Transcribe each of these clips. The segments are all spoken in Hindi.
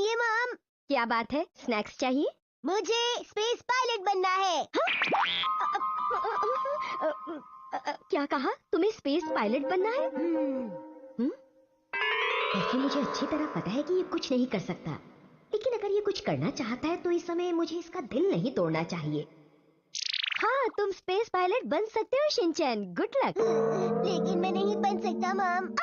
बोलिए मॉम। क्या बात है, स्नैक्स चाहिए? मुझे स्पेस पायलट बनना है। क्या कहा? तुम्हें स्पेस पायलट बनना है? वैसे मुझे अच्छी तरह पता है कि ये कुछ नहीं कर सकता, लेकिन अगर ये कुछ करना चाहता है तो इस समय मुझे इसका दिल नहीं तोड़ना चाहिए। हाँ, तुम स्पेस पायलट बन सकते हो शिनचैन, गुड लक। लेकिन मैं नहीं बन सकता मॉम।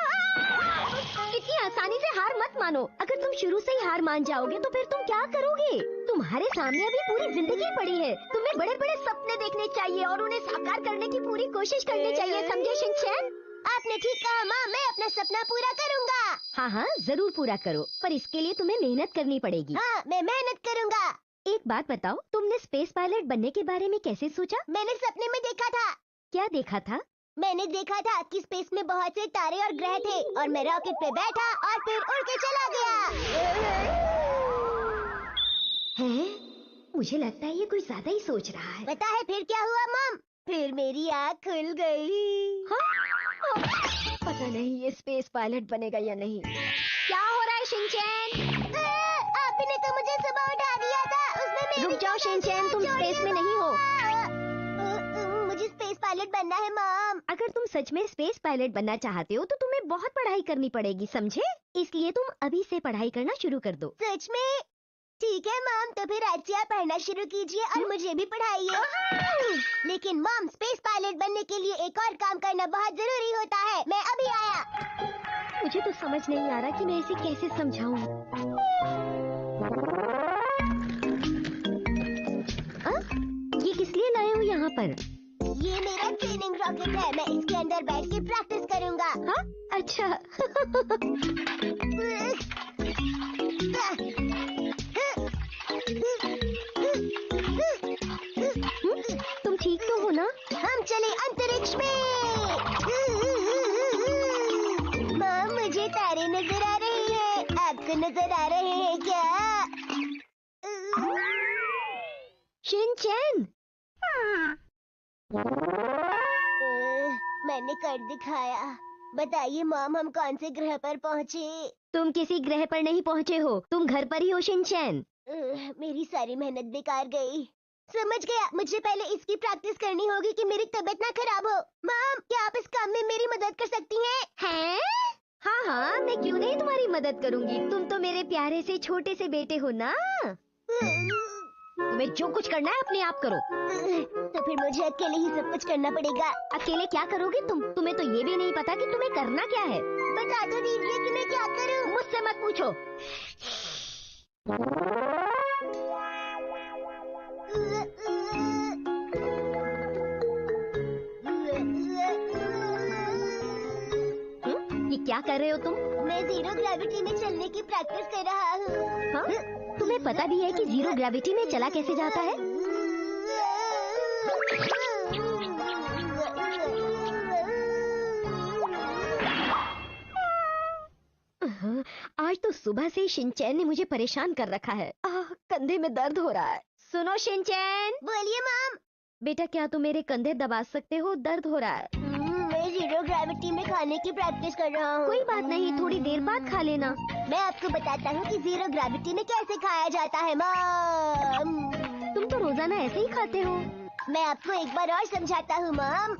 इतनी आसानी से हार मत मानो। अगर तुम शुरू से ही हार मान जाओगे तो फिर तुम क्या करोगे? तुम्हारे सामने अभी पूरी जिंदगी पड़ी है। तुम्हें बड़े बड़े सपने देखने चाहिए और उन्हें साकार करने की पूरी कोशिश करनी चाहिए, समझे शिनचैन? आपने ठीक कहा मॉम, मैं अपना सपना पूरा करूंगा। हाँ हाँ, जरूर पूरा करो, पर इसके लिए तुम्हें मेहनत करनी पड़ेगी। हाँ, मैं मेहनत करूंगा। एक बात बताओ, तुमने स्पेस पायलट बनने के बारे में कैसे सोचा? मैंने सपने में देखा था। क्या देखा था? मैंने देखा था कि स्पेस में बहुत से तारे और ग्रह थे और मैं रॉकेट पे बैठा और फिर उड़ के चला गया। है? मुझे लगता है ये कोई ज्यादा ही सोच रहा है। पता है फिर क्या हुआ मॉम? फिर मेरी आँख खुल गई। हाँ? पता नहीं ये स्पेस पायलट बनेगा या नहीं। क्या हो रहा है शिनचैन? आपने तो मुझे सुबह उठा दिया था, उसमें मेरी रुक जाओ शिनचैन, तुम स्पेस में नहीं हो। मुझे स्पेस पायलट बनना है मॉम। अगर तुम सच में स्पेस पायलट बनना चाहते हो तो तुम्हें बहुत पढ़ाई करनी पड़ेगी, समझे? इसलिए तुम अभी से पढ़ाई करना शुरू कर दो। सच में? ठीक है मॉम, तो फिर आज से आप पढ़ना शुरू कीजिए और मुझे भी पढ़ाइए। लेकिन मॉम, स्पेस पायलट बनने के लिए एक और काम करना बहुत जरूरी होता है। मैं अभी आया। मुझे तो समझ नहीं आ रहा कि मैं इसे कैसे समझाऊं। ये किस लिए लाए हो यहाँ पर? ये मेरा ट्रेनिंग रॉकेट है, मैं इसके अंदर बैठ के प्रैक्टिस करूँगा। हाँ? अच्छा। तुम ठीक तो हो ना? हम चले अंतरिक्ष में। माँ, मुझे तारे नजर आ रहे हैं, आपको नजर आ रहे हैं क्या? शिनचैन, मैंने कर दिखाया। बताइए मॉम, हम कौन से ग्रह पर पहुँचे? तुम किसी ग्रह पर नहीं पहुँचे हो, तुम घर पर ही हो शिनचैन। मेरी सारी मेहनत बेकार गई। समझ गया, मुझे पहले इसकी प्रैक्टिस करनी होगी कि मेरी तबीयत ना खराब हो। मॉम, क्या आप इस काम में मेरी मदद कर सकती हैं? हैं? हाँ हाँ, मैं क्यों नहीं तुम्हारी मदद करूंगी। तुम तो मेरे प्यारे से छोटे से बेटे हो ना। तुम्हें जो कुछ करना है अपने आप करो। तो फिर मुझे अकेले ही सब कुछ करना पड़ेगा। अकेले क्या करोगे तुम? तुम्हें तो ये भी नहीं पता कि तुम्हें करना क्या है। बता तो दीजिए कि मैं क्या करूं। मुझसे मत पूछो। ये क्या कर रहे हो तुम? मैं जीरो ग्रेविटी में चलने की प्रैक्टिस कर रहा हूँ। हाँ? तुम्हें पता भी है कि जीरो ग्रेविटी में चला कैसे जाता है? आज तो सुबह से शिनचैन ने मुझे परेशान कर रखा है। कंधे में दर्द हो रहा है। सुनो शिनचैन। बोलिए मॉम। बेटा, क्या तुम मेरे कंधे दबा सकते हो? दर्द हो रहा है। मैं जीरो ग्रेविटी में खाने की प्रैक्टिस कर रहा हूँ। कोई बात नहीं, थोड़ी देर बाद खा लेना। मैं आपको बताता हूँ कि जीरो ग्रेविटी में कैसे खाया जाता है मॉम। तुम तो रोजाना ऐसे ही खाते हो। मैं आपको एक बार और समझाता हूँ मॉम।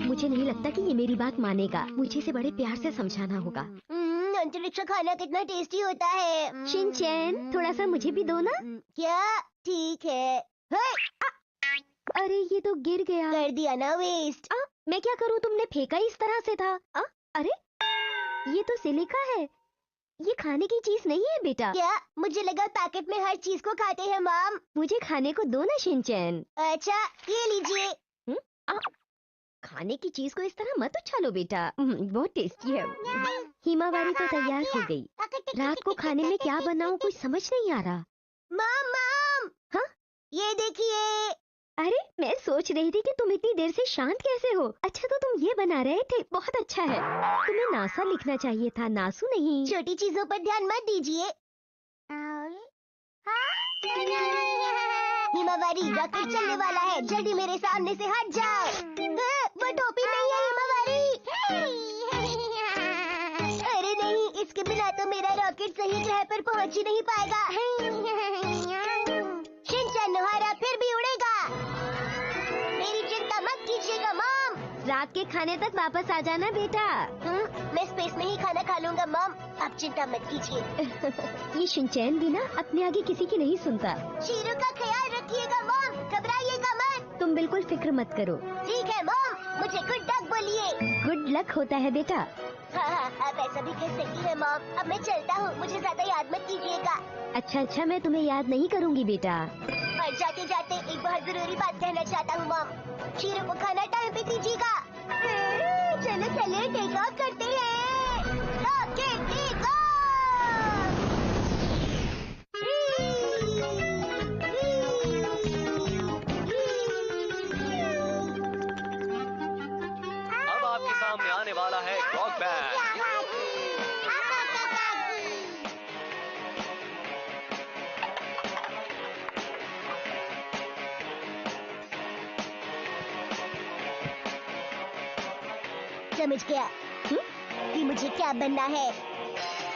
मुझे नहीं लगता कि ये मेरी बात मानेगा। मुझे इसे बड़े प्यार से समझाना होगा। अंतरिक्ष खाना कितना टेस्टी होता है। शिनचैन, थोड़ा सा मुझे भी दो ना। क्या? ठीक है। अरे ये तो गिर गया। कर दिया ना वेस्ट। मैं क्या करूँ, तुमने फेंका इस तरह से था। अरे ये तो सिलिका है, ये खाने की चीज नहीं है बेटा। क्या? मुझे लगा पैकेट में हर चीज को खाते हैं मॉम। मुझे खाने को दो ना शिनचैन। अच्छा, ये लीजिए। खाने की चीज को इस तरह मत उछालो बेटा, बहुत टेस्टी है। हिमावारी तो तैयार हो गई। रात को खाने में क्या बनाऊं कुछ समझ नहीं आ रहा। मॉम मॉम, हाँ? ये देखिए। अरे मैं सोच रही थी कि तुम इतनी देर से शांत कैसे हो। अच्छा तो तुम ये बना रहे थे, बहुत अच्छा है। तुम्हें नासा लिखना चाहिए था, नासू नहीं। छोटी चीजों पर ध्यान मत दीजिए। हिमावारी, रॉकेट चलने वाला है, जल्दी मेरे सामने से हट जाओ। वो टोपी नहीं है हिमावारी। सही ग्रह पर पहुंच ही नहीं पाएगा। शिनचैन नोहारा फिर भी उड़ेगा। मेरी चिंता मत कीजिएगा मॉम। रात के खाने तक वापस आ जाना बेटा। मैं स्पेस में ही खाना खा लूंगा मॉम, आप चिंता मत कीजिए। ये शिनचैन भी ना अपने आगे किसी की नहीं सुनता। शीरू का ख्याल रखिएगा मॉम, घबराइएगा मत। तुम बिल्कुल फिक्र मत करो। ठीक है मॉम, मुझे गुड लक बोलिए। गुड लक होता है बेटा। हाँ, आप ऐसा भी कह सकती है मॉम। अब मैं चलता हूँ, मुझे ज्यादा याद मत कीजिएगा। अच्छा, मैं तुम्हें याद नहीं करूँगी बेटा। और जाते जाते एक बहुत जरूरी बात कहना चाहता हूँ मॉम। शीरू को खाना टाइम पे दीजिएगा। चलो चलो टेक ऑफ करते हैं। रॉकेट टेक अब आपके सामने आने वाला है रॉक बैंड। समझ गया कि मुझे क्या बनना है।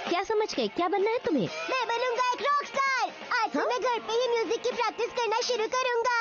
क्या समझ गए? क्या बनना है तुम्हें? मैं बनूंगा एक रॉक स्टार। आज से मैं घर पे ही म्यूजिक की प्रैक्टिस करना शुरू करूंगा।